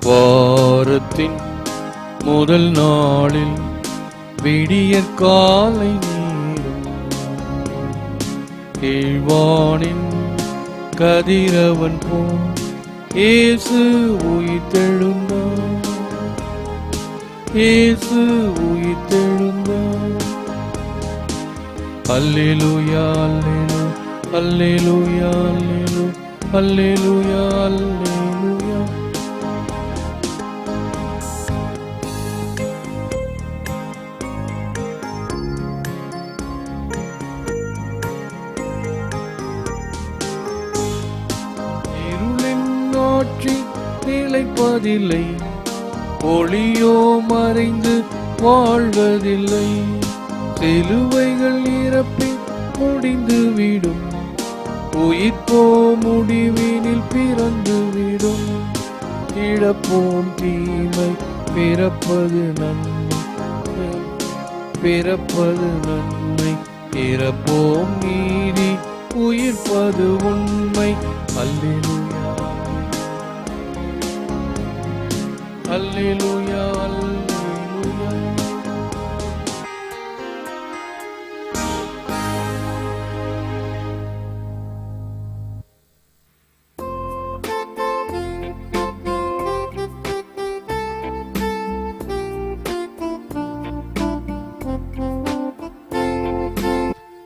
வாரத்தின் முதல் நாளில் விடியற் காலை நேரம் கீழ்வானின் கதிரவன் போல் இயேசு உயிர்த்தெழுந்தார். இயேசு உயிர்த்தெழுந்தார். அல்லேலூயா அல்லேலூயா அல்லேலூயா அல்லேலூயா அல்லேலூயா. இருளின் ஆட்சி நிலைப்பதில்லை, ஒளியோ மறைந்து வாழ்வதில்லை. சிலுவைகள் இறப்பி முடிந்துவிடும், உயிர்ப்போ முடிவினில் பிறந்துவிடும். இழப்போம் தீமை, பிறப்பது நன்மை, பிறப்பது நன்மை. இறப்போம் நீதி, உயிர்ப்பது உண்மை. அல்லேலூயா அல்லேலூயா அல்லேலூயா.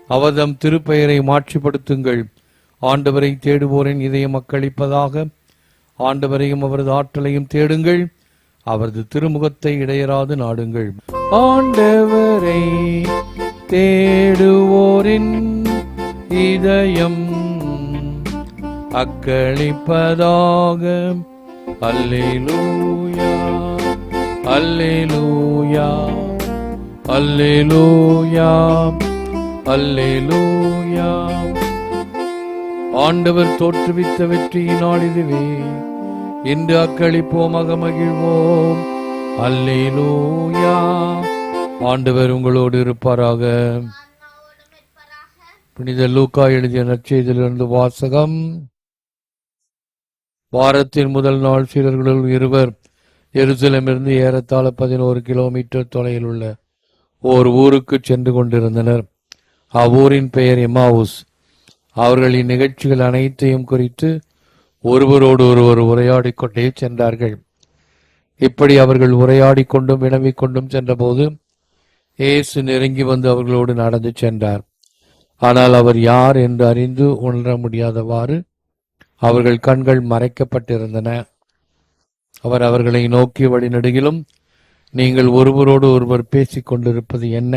அவதம் திருப்பெயரை மாட்சிப்படுத்துங்கள். ஆண்டவரை தேடுவோரின் இதயம் மக்களிப்பதாக. ஆண்டவரையும் அவரது ஆற்றலையும் தேடுங்கள், அவரது திருமுகத்தை இடையராது நாடுங்கள். ஆண்டவரை தேடுவோரின் இதயம் அக்களிப்பதாக. அல்லேலூயா அல்லேலூயா அல்லேலூயா அல்லேலூயா. ஆண்டவர் தோற்றுவித்த வெற்றியினால் இதுவே. இன்று அக்களிப்போமாக மகிழ்வோம். அல்லேலூயா. ஆண்டவர் உங்களோடு இருப்பாராக. புனித லூக்கா எழுதிய நற்செய்தியிலிருந்து வாசகம். வாரத்தின் முதல் நாள் சீடர்களுள் இருவர் எருசலேமிலிருந்து ஏறத்தாழ 11 கிலோமீட்டர் தொலைவில் உள்ள ஓர் ஊருக்கு சென்று கொண்டிருந்தனர். அவ்வூரின் பெயர் எம்மாவுஸ். அவர்கள் இந்நிகழ்ச்சிகள் அனைத்தையும் குறித்து ஒருவரோடு ஒருவர் உரையாடி கொண்டே சென்றார்கள். இப்படி அவர்கள் உரையாடி கொண்டும் வினவிக் கொண்டும் சென்றபோது இயேசு நெருங்கி வந்து அவர்களோடு நடந்து சென்றார். ஆனால் அவர் யார் என்று அறிந்து உணர முடியாதவாறு அவர்கள் கண்கள் மறைக்கப்பட்டிருந்தன. அவர் அவர்களை நோக்கி வழிநெடுகிலும், நீங்கள் ஒருவரோடு ஒருவர் பேசிக் கொண்டிருப்பது என்ன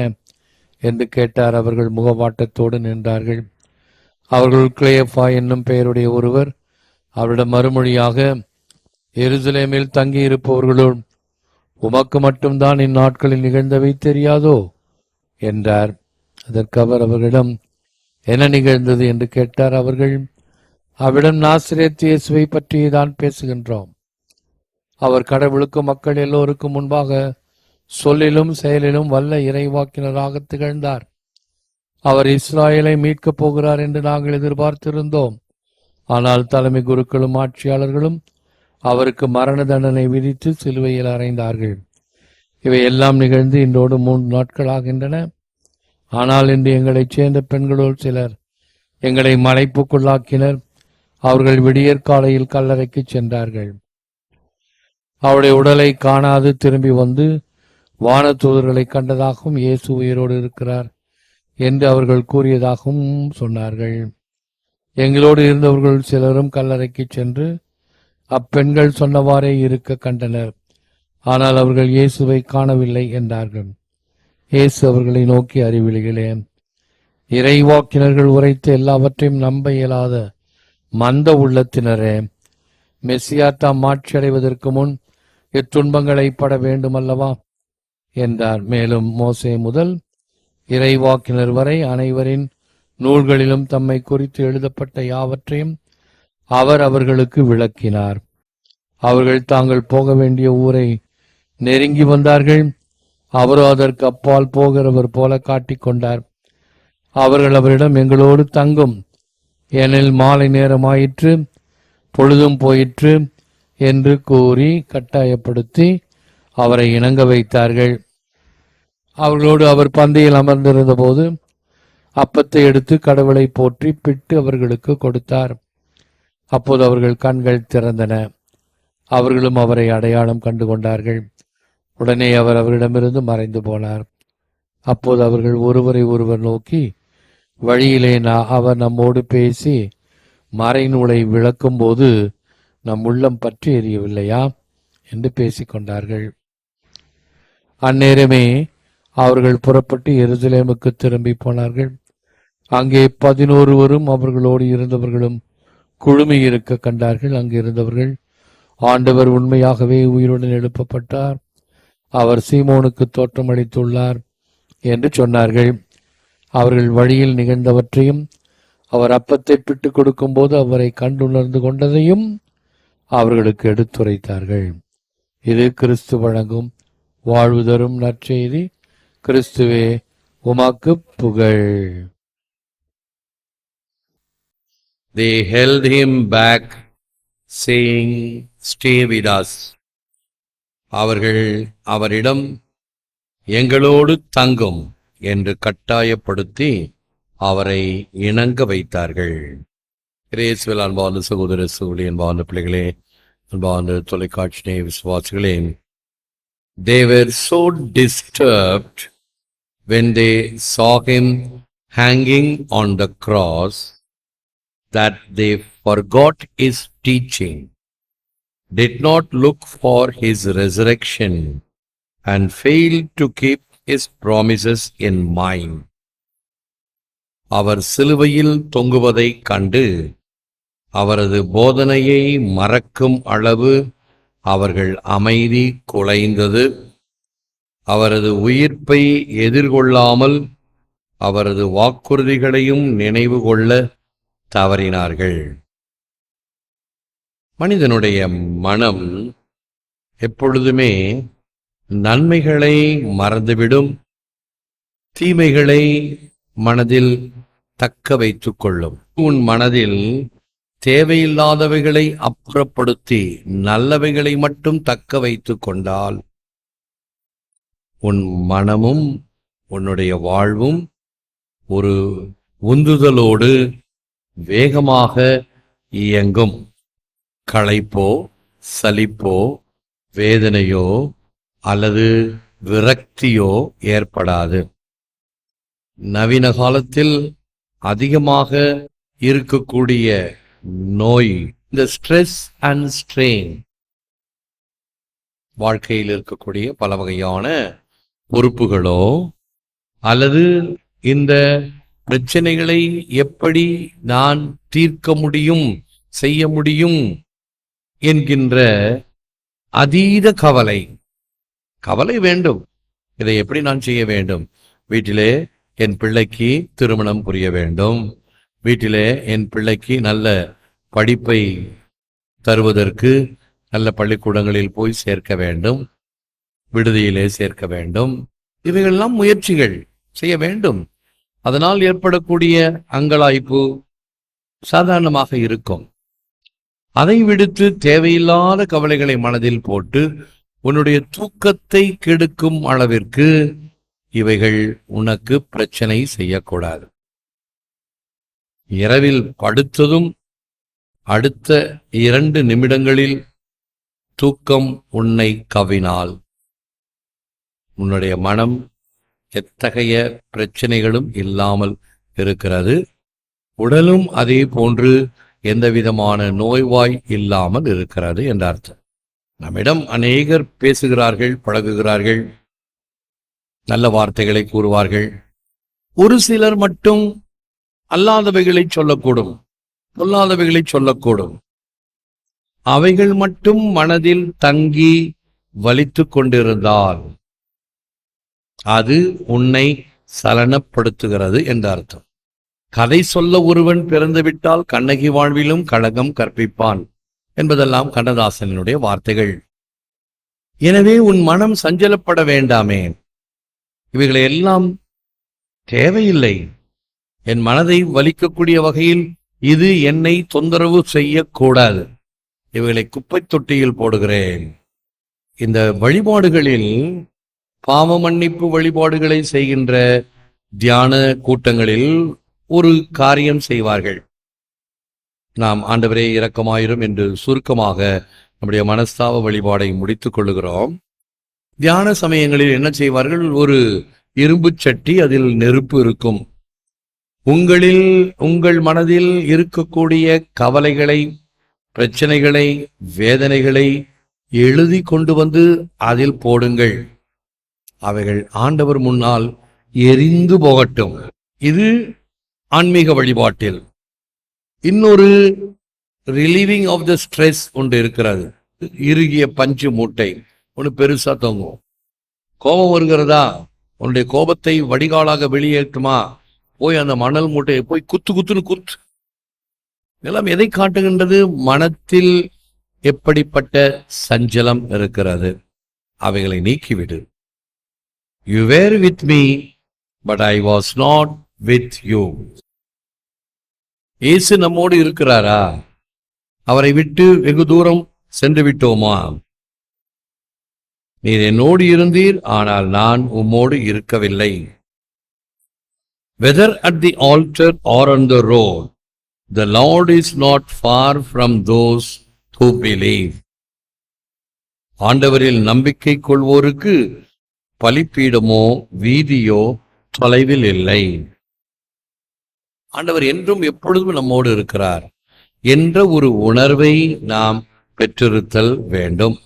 என்று கேட்டார். அவர்கள் முகவாட்டத்தோடு நின்றார்கள். அவர்கள் கிளேயப்பா என்னும் பெயருடைய ஒருவர் அவரிடம் மறுமொழியாக, எருசலேமில் தங்கியிருப்பவர்களுள் உமக்கு மட்டும்தான் இந்நாட்களில் நிகழ்ந்தவை தெரியாதோ என்றார். அதற்கு அவர் அவர்களிடம், என்ன நிகழ்ந்தது என்று கேட்டார். அவர்கள் அவரிடம், நாசரேத்து இயேசுவை பற்றிதான் பேசுகின்றோம். அவர் கடவுளுக்கும் மக்கள் எல்லோருக்கும் முன்பாக சொல்லிலும் செயலிலும் வல்ல இறைவாக்கினராக திகழ்ந்தார். அவர் இஸ்ராயலை மீட்கப் போகிறார் என்று நாங்கள் எதிர்பார்த்திருந்தோம். ஆனால் தலைமை குருக்களும் ஆட்சியாளர்களும் அவருக்கு மரண தண்டனை விதித்து சிலுவையில் அறைந்தார்கள். இவை எல்லாம் நிகழ்ந்து இன்றோடு 3 நாட்களாகின்றன. ஆனால் இன்று எங்களைச் சேர்ந்த பெண்களுள் சிலர் எங்களை மலைப்புக்குள்ளாக்கினர். அவர்கள் விடியற்காலையில் கல்லறைக்கு சென்றார்கள். அவருடைய உடலை காணாது திரும்பி வந்து வானதூதர்களை கண்டதாகவும் இயேசு உயிரோடு இருக்கிறார் என்று அவர்கள் கூறியதாகவும் சொன்னார்கள். எங்களோடு இருந்தவர்கள் சிலரும் கல்லறைக்கு சென்று அப்பெண்கள் சொன்னவாறே இருக்க கண்டனர். ஆனால் அவர்கள் இயேசுவை காணவில்லை என்றார்கள். இயேசு அவர்களை நோக்கி, அறிவிலிகளே, இறைவாக்கினர்கள் உரைத்த எல்லாவற்றையும் நம்ப இயலாத மந்த உள்ளத்தினரே, மெசியா தாம் மாட்சி அடைவதற்கு முன் இத்துன்பங்களை பட வேண்டுமல்லவா என்றார். மேலும் மோசே முதல் இறைவாக்கினர் வரை அனைவரின் நூல்களிலும் தம்மை குறித்து எழுதப்பட்ட யாவற்றையும் அவர் அவர்களுக்கு விளக்கினார். அவர்கள் தாங்கள் போக வேண்டிய ஊரை நெருங்கி வந்தார்கள். அவரோ அதற்கு அப்பால் போகிறவர் போல காட்டிக்கொண்டார். அவர்கள் அவரிடம், எங்களோடு தங்கும், ஏனெனில் மாலை நேரமாயிற்று, பொழுதும் போயிற்று. என்று கூறி கட்டாயப்படுத்தி அவரை இணங்க வைத்தார்கள். அவர்களோடு அவர் பந்தியில் அமர்ந்திருந்த போது அப்பத்தை எடுத்து கடவுளை போற்றி பிட்டு அவர்களுக்கு கொடுத்தார். அப்போது அவர்கள் கண்கள் திறந்தன. அவர்களும் அவரை அடையாளம் கண்டு கொண்டார்கள். உடனே அவர் அவரிடமிருந்து மறைந்து போனார். அப்போது அவர்கள் ஒருவரை ஒருவர் நோக்கி, வழியிலே அவர் நம்மோடு பேசி மறைநூலை விளக்கும் போது நம் உள்ளம் பற்றி எரியவில்லையா என்று பேசிக்கொண்டார்கள். அந்நேரமே அவர்கள் புறப்பட்டு எருசலேமுக்கு திரும்பி போனார்கள். அங்கே 11 அவர்களோடு இருந்தவர்களும் குழுமி இருக்க கண்டார்கள். அங்கு இருந்தவர்கள், ஆண்டவர் உண்மையாகவே உயிருடன் எழுப்பப்பட்டார், அவர் சீமோனுக்கு தோற்றமளித்துள்ளார் என்று சொன்னார்கள். அவர்கள் வழியில் நிகழ்ந்தவற்றையும் அவர் அப்பத்தை பிட்டு கொடுக்கும் போது அவரை கண்டுணர்ந்து கொண்டதையும் அவர்களுக்கு எடுத்துரைத்தார்கள். இது கிறிஸ்து வழங்கும் வாழ்வு தரும் நற்செய்தி. கிறிஸ்துவே உமக்கு புகழ். They held him back, saying, "Stay with us." அவர்கள் அவரிடம் எங்களோடு தங்கும் என்று கட்டாயப்படுத்தி அவரை இணங்க வைத்தார்கள். இயேசுவில் அன்பார்ந்த சகோதர சகோதரி, அன்பார்ந்த பிள்ளைகளே, அன்பார்ந்த தொலைக்காட்சி விசுவாசிகளே, they were so disturbed when they saw him hanging on the cross that they forgot his teaching, did not look for his resurrection, and failed to keep his promises in mind. அவர் சிலுவையில் தொங்குவதைக் கண்டு அவரது போதனையை மறக்கும் அளவு அவர்கள் அமைதி குலைந்தது. அவரது உயிர்ப்பை எதிர்கொள்ளாமல் அவரது வாக்குறுதிகளையும் நினைவு கொள்ள தவறினார்கள். மனிதனுடைய மனம் எப்பொழுதுமே நன்மைகளை மறந்துவிடும், தீமைகளை மனதில் தக்க வைத்துக் கொள்ளும். உன் மனதில் தேவையில்லாதவைகளை அப்புறப்படுத்தி நல்லவைகளை மட்டும் தக்க வைத்துக் கொண்டால் உன் மனமும் உன்னுடைய வாழ்வும் ஒரு உந்துதலோடு வேகமாக இயங்கும். களைப்போ சலிப்போ வேதனையோ அல்லது விரக்தியோ ஏற்படாது. நவீன காலத்தில் அதிகமாக இருக்கக்கூடிய நோய் இந்த ஸ்ட்ரெஸ் அண்ட் ஸ்ட்ரெயின். வாழ்க்கையில் இருக்கக்கூடிய பல வகையான பொறுப்புகளோ அல்லது இந்த பிரச்சனைகளை எப்படி நான் தீர்க்க முடியும், செய்ய முடியும் என்கின்ற அதீத கவலை வேண்டும். இதை எப்படி நான் செய்ய வேண்டும்? வீட்டிலே என் பிள்ளைக்கு திருமணம் புரிய வேண்டும், வீட்டிலே என் பிள்ளைக்கு நல்ல படிப்பை தருவதற்கு நல்ல பள்ளிக்கூடங்களில் போய் சேர்க்க வேண்டும், விடுதியிலே சேர்க்க வேண்டும். இவைகளெல்லாம் முயற்சிகள் செய்ய வேண்டும். அதனால் ஏற்படக்கூடிய அங்கலாய்ப்பு சாதாரணமாக இருக்கும். அதை விடுத்து தேவையில்லாத கவலைகளை மனதில் போட்டு உன்னுடைய தூக்கத்தை கெடுக்கும் அளவிற்கு இவைகள் உனக்கு பிரச்சனை செய்யக்கூடாது. இரவில் படுத்ததும் அடுத்த 2 நிமிடங்களில் தூக்கம் உன்னை கவினால் உன்னுடைய மனம் எத்தகைய பிரச்சனைகளும் இல்லாமல் இருக்கிறது. உடலும் அதே போன்று எந்த விதமான நோய்வாய் இல்லாமல் இருக்கிறது என்ற அர்த்தம். நம்மிடம் அநேகர் பேசுகிறார்கள், பழகுகிறார்கள், நல்ல வார்த்தைகளை கூறுவார்கள். ஒரு சிலர் மட்டும் அல்லாதவைகளை சொல்லக்கூடும், பொல்லாதவைகளை சொல்லக்கூடும். அவைகள் மட்டும் மனதில் தங்கி வலித்து கொண்டிருந்தால் அது உன்னை சலனப்படுத்துகிறது என்ற அர்த்தம். கதை சொல்ல ஒருவன் பிறந்துவிட்டால் கண்ணகி வாழ்விலும் கழகம் கற்பிப்பான் என்பதெல்லாம் கண்ணதாசனுடைய வார்த்தைகள். எனவே உன் மனம் சஞ்சலப்பட வேண்டாமே. இவைகளை எல்லாம் தேவையில்லை. என் மனதை வலிக்கக்கூடிய வகையில் இது என்னை தொந்தரவு செய்யக்கூடாது. இவைகளை குப்பை தொட்டியில் போடுகிறேன். இந்த வழிபாடுகளில் பாவ மன்னிப்பு வழிபாடுகளை செய்கின்ற தியான கூட்டங்களில் ஒரு காரியம் செய்வார்கள். நாம் ஆண்டவரே இரக்கமாயிரும் என்று சுருக்கமாக நம்முடைய மனஸ்தாப வழிபாடை முடித்துக் கொள்ளுகிறோம். தியான சமயங்களில் என்ன செய்வார்கள்? ஒரு இரும்பு சட்டி, அதில் நெருப்பு இருக்கும். உங்கள் மனதில் இருக்கக்கூடிய கவலைகளை, பிரச்சனைகளை, வேதனைகளை எழுதி கொண்டு வந்து அதில் போடுங்கள். அவைகள் ஆண்டவர் முன்னால் எரிந்து போகட்டும். இது ஆன்மீக வழிபாட்டில். இன்னொரு ரிலீவிங் ஆஃப் த ஸ்ட்ரெஸ் ஒன்று இருக்கிறது. இறுகிய பஞ்சு மூட்டை ஒன்று பெருசா தொங்கும். கோபம் வருகிறதா? உன்னுடைய கோபத்தை வடிகாலாக வெளியேற்றுமா? போய் அந்த மணல் மூட்டையை போய் குத்துன்னு குத்து. எல்லாம் எதை காட்டுகின்றது? மனத்தில் எப்படிப்பட்ட சஞ்சலம் இருக்கிறது, அவைகளை நீக்கிவிடு. You were with me, but I was not with you. இயேசு நம்மோடு இருக்கிறாரா? அவரை விட்டு வெகு தூரம் சென்று விட்டோமா? நீர் என்னோடு இருந்தீர், ஆனால் நான் உம்மோடு இருக்கவில்லை. Whether at the altar or on the road, the Lord is not far from those who believe. ஆண்டவரில் நம்பிக்கை கொள்வோருக்கு பலிப்பீடமோ வீதியோ தொலைவில் இல்லை. ஆண்டவர் என்றும் எப்பொழுதும் நம்மோடு இருக்கிறார் என்ற ஒரு உணர்வை நாம் பெற்றிருத்தல் வேண்டும்.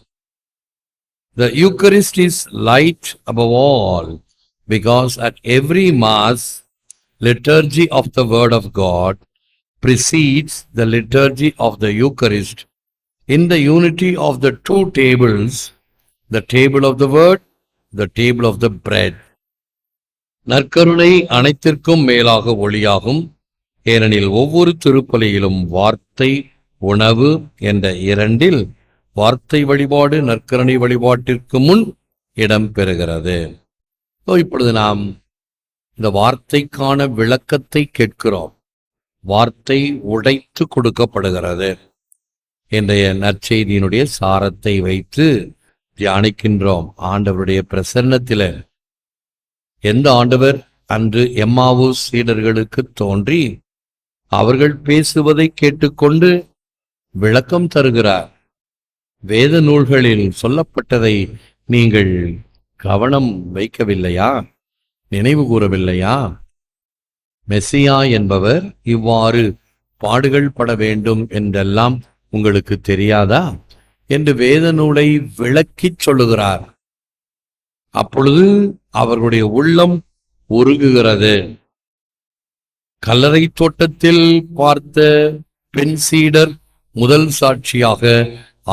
The Eucharist is light above all, because at every Mass, liturgy of the Word of God precedes the liturgy of the Eucharist in the unity of the two tables, the table of the Word, the table of the bread. நற்கருணை அனைத்திற்கும் மேலாக ஒளியாகும். ஏனெனில் ஒவ்வொரு திருப்பலியிலும் வார்த்தை, உணவு என்ற இரண்டில் வார்த்தை வழிபாடு நற்கருணை வழிபாட்டிற்கு முன் இடம் பெறுகிறது. இப்பொழுது நாம் இந்த வார்த்தைக்கான விளக்கத்தை கேட்கிறோம். வார்த்தை உடைத்து கொடுக்கப்படுகிறது. இன்றைய நற்செய்தியினுடைய சாரத்தை வைத்து தியானிக்கின்றோம். ஆண்டவருடைய பிரசன்னத்தில் எந்த ஆண்டவர் அன்று எம்மாவூஸ் சீடர்களுக்கு தோன்றி அவர்கள் பேசுவதை கேட்டுக்கொண்டு விளக்கம் தருகிறார். வேத நூல்களில் சொல்லப்பட்டதை நீங்கள் கவனம் வைக்கவில்லையா? நினைவு கூறவில்லையா? மெசியா என்பவர் இவ்வாறு பாடுகள் பட வேண்டும் என்றெல்லாம் உங்களுக்கு தெரியாதா என்று வேத நூலை விளக்கிச் சொல்லுகிறார். அப்பொழுது அவர்களுடைய உள்ளம் உருகுகிறது. கல்லறை தோட்டத்தில் பார்த்த பெண் சீடர் முதல் சாட்சியாக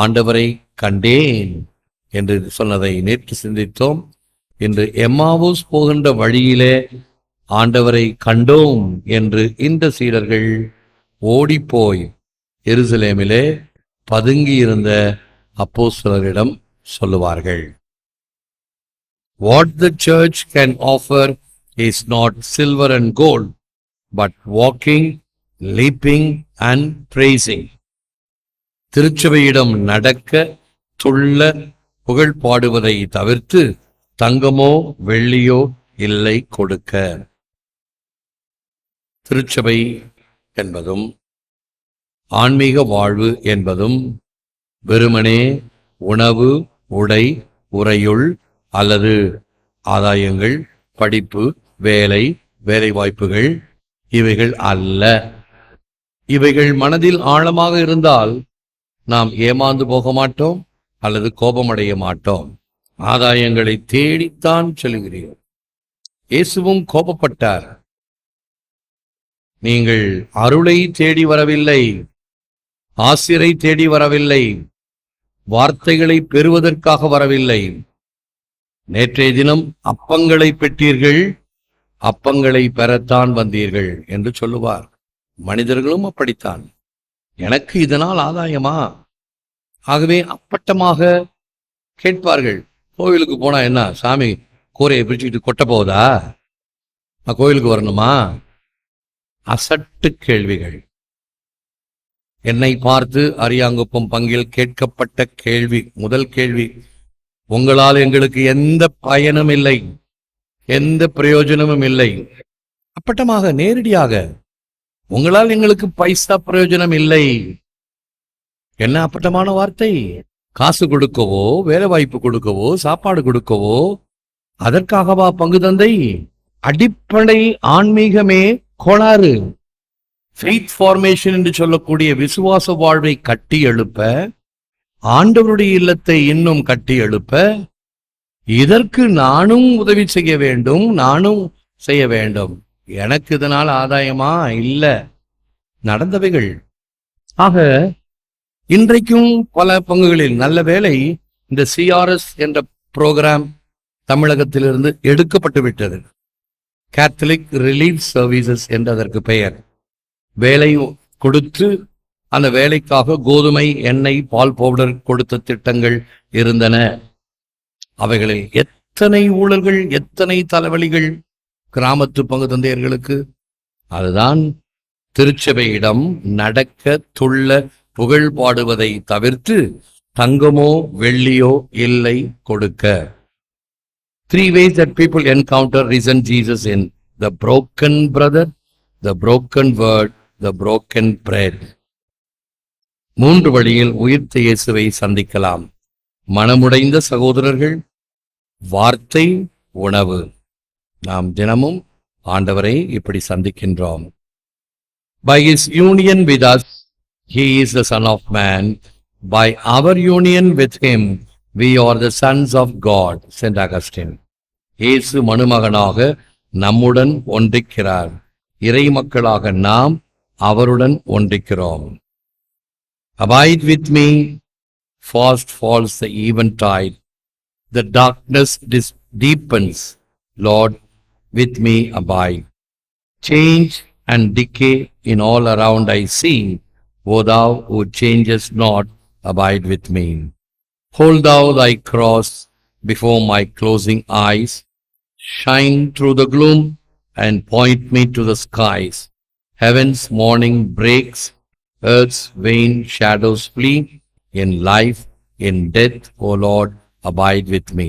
ஆண்டவரை கண்டேன் என்று சொன்னதை நேற்று சிந்தித்தோம். இன்று எம்மாவூஸ் போகின்ற வழியிலே ஆண்டவரை கண்டோம் என்று இந்த சீடர்கள் ஓடிப்போய் எருசலேமிலே பதுங்கியிருந்த அப்போஸ்தலரிடம் சொல்லுவார்கள். What the church can offer is not silver and gold, but walking, leaping and praising. திருச்சபையிடம் நடக்க, துள்ள, புகழ் பாடுவதை தவிர்த்து தங்கமோ வெள்ளியோ இல்லை கொடுக்க. திருச்சபை என்பதும் ஆன்மீக வாழ்வு என்பதும் வெறுமனே உணவு, உடை, உறையுள் அல்லது ஆதாயங்கள், படிப்பு, வேலை, வேலைவாய்ப்புகள் இவைகள் அல்ல. இவைகள் மனதில் ஆழமாக இருந்தால் நாம் ஏமாந்து போக மாட்டோம் அல்லது கோபமடைய மாட்டோம். ஆதாயங்களை தேடித்தான் செல்கிறீர்கள். இயேசுவும் கோபப்பட்டார். நீங்கள் அருளை தேடி வரவில்லை, ஆசிரை தேடி வரவில்லை, வார்த்தைகளை பெறுவதற்காக வரவில்லை. நேற்றைய தினம் அப்பங்களை பெற்றீர்கள், அப்பங்களை பெறத்தான் வந்தீர்கள் என்று சொல்லுவார். மனிதர்களும் அப்படித்தான். எனக்கு இதனால் ஆதாயமா? ஆகவே அப்பட்டமாக கேட்பார்கள். கோவிலுக்கு போனா என்ன, சாமி கூரையை பிரிச்சுக்கிட்டு கொட்ட போகுதா? நான் கோவிலுக்கு வரணுமா? அசட்டு கேள்விகள். என்னை பார்த்து அரியாங்குப்பம் பங்கில் கேட்கப்பட்ட கேள்வி, முதல் கேள்வி, உங்களால் எங்களுக்கு எந்த பயனும் இல்லை, எந்த பிரயோஜனமும் இல்லை. அப்பட்டமாக நேரடியாக, உங்களால் எங்களுக்கு பைசா பிரயோஜனம் இல்லை. என்ன அப்பட்டமான வார்த்தை! காசு கொடுக்கவோ, வேலை வாய்ப்பு கொடுக்கவோ, சாப்பாடு கொடுக்கவோ, அதற்காகவா பங்கு தந்தை? அடிப்படை ஆன்மீகமே கோளாறு. ஃபெய்த் ஃபார்மேஷன் என்று சொல்லக்கூடிய விசுவாச வாழ்வை கட்டி எழுப்ப, ஆண்டவருடைய இல்லத்தை இன்னும் கட்டி எழுப்ப, இதற்கு நானும் உதவி செய்ய வேண்டும், நானும் செய்ய வேண்டும். எனக்கு இதனால் ஆதாயமா? இல்ல, நடந்தவைகள். ஆக இன்றைக்கும் பல பங்குகளில், நல்ல வேளை இந்த CRS என்ற புரோகிராம் தமிழகத்திலிருந்து எடுக்கப்பட்டு விட்டது. கேத்தலிக் ரிலீஃப் சர்வீசஸ் என்று அதற்கு பெயர். வேலை கொடுத்து அந்த வேலைக்காக கோதுமை, எண்ணெய், பால் பவுடர் கொடுத்த திட்டங்கள் இருந்தன. அவைகளில் எத்தனை ஊழல்கள், எத்தனை தலைவலிகள் கிராமத்து பங்கு தந்தையர்களுக்கு. அதுதான் திருச்சபையிடம் நடக்க துள்ள புகழ் பாடுவதை தவிர்த்து தங்கமோ வெள்ளியோ இல்லை கொடுக்க. 3 ways that people encounter risen Jesus: in the broken brother, the broken word, the broken bread. 3 வழியில் உயிர்த்த இயேசுவை சந்திக்கலாம். மனமுடைந்த சகோதரர்கள், வார்த்தை, உணவு. நாம் தினமும் ஆண்டவரை இப்படி சந்திக்கின்றோம். By his union with us, he is the Son of Man. By our union with him, we are the sons of God. Saint Augustine. இயேசு மனுமகனாக நம்முடன் ஒன்றிக்கிறார். இறை மக்களாக நாம் அவருடன் ஒன்றிக்கிறோம். Abide with me, fast falls the eventide. The darkness deepens. Lord, with me abide. Change and decay in all around I see. O thou who changest not, abide with me. Hold thou thy cross before my closing eyes. Shine through the gloom and point me to the skies. Heaven's morning breaks, earth's vain shadows flee. In life, in death, O Lord, abide with me.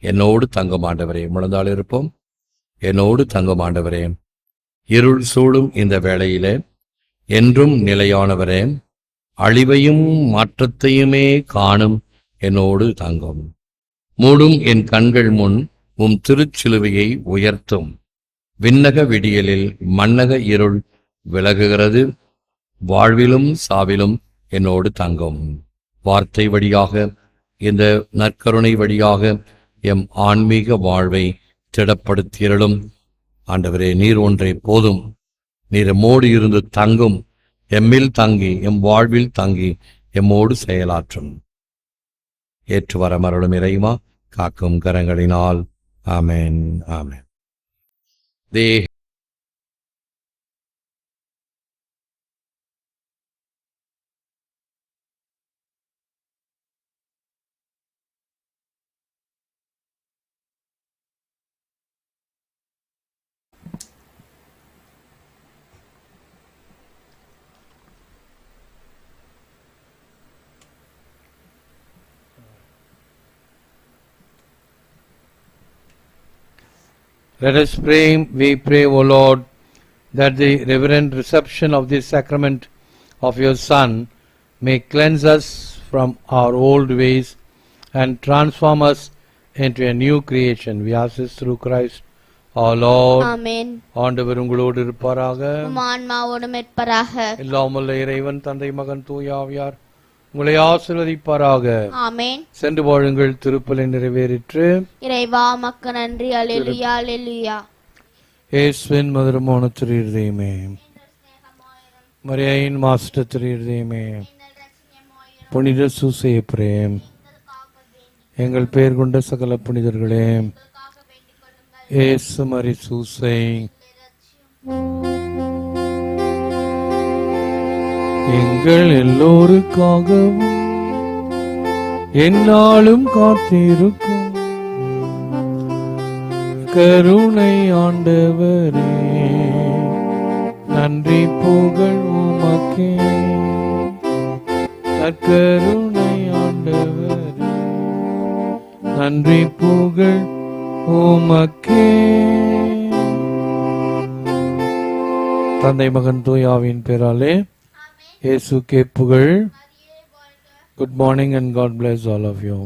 என்னோடு தங்கும் ஆண்டவரே, முழந்தாள் இருப்போம். என்னோடு தங்கும் ஆண்டவரே, இருள் சூழும் இந்த வேளையிலே என்றும் நிலையானவரே, அழிவையும் மாற்றத்தையுமே காணும் என்னோடு தங்கும். மூடும் என் கண்கள் முன் உம் திருச்சிலுவையை உயர்த்தும். விண்ணக விடியலில் மன்னக இருள் விலகுகிறது. வாழ்விலும் சாவிலும் என்னோடு தங்கும். வார்த்தை வழியாக, இந்த நற்கருணை வழியாக எம் ஆன்மீக வாழ்வை திடப்படுத்தியருளும். ஆண்டவரே, நீர் ஒன்றே போதும். நீர் எம்மோடு இருந்து தங்கும். எம்மில் தங்கி, எம் வாழ்வில் தங்கி எம்மோடு செயலாற்றும். ஏற்று வர மருளும் இறைவா, காக்கும் கரங்களினால். ஆமென், ஆமென். Let us pray. We pray, O Lord, that the reverent reception of this sacrament of your Son may cleanse us from our old ways and transform us into a new creation. We ask this through Christ our Lord. Amen. ஆண்டவர் உங்களோடு இருப்பாராக. உம் ஆன்மாவோடும் இருப்பாராக. எல்லாம் வல்ல இறைவன், தந்தை, மகன், தூய ஆவியார் உங்களை ஆசீர்வதிப்பாராக. ஆமென். சென்று வாழுங்கள். திருப்பலி நிறைவேறிற்று. இறைவா மக்கு நன்றி. அல்லேலூயா, அல்லேலூயா. இயேசுவின் மதுரமான திரு இருதயமே, மரியாயின் மாஸ்டர் திரு இருதயமே, புனித சூசைய பிரேம், எங்கள் பெயர் கொண்ட சகல புனிதர்களே, இயேசு மரி சூசை, எங்கள் எல்லோருக்காகவும் எந்நாளும் காத்திருக்கும் கருணை ஆண்டவரே, நன்றி புகழ் உமக்கே. நற்கருணை ஆண்டவரே, நன்றி புகழ் உமக்கே. தந்தை மகன் தூய் ஆவியின் பேராலே இயேசுக்கே புகழ். Good morning and God bless all of you.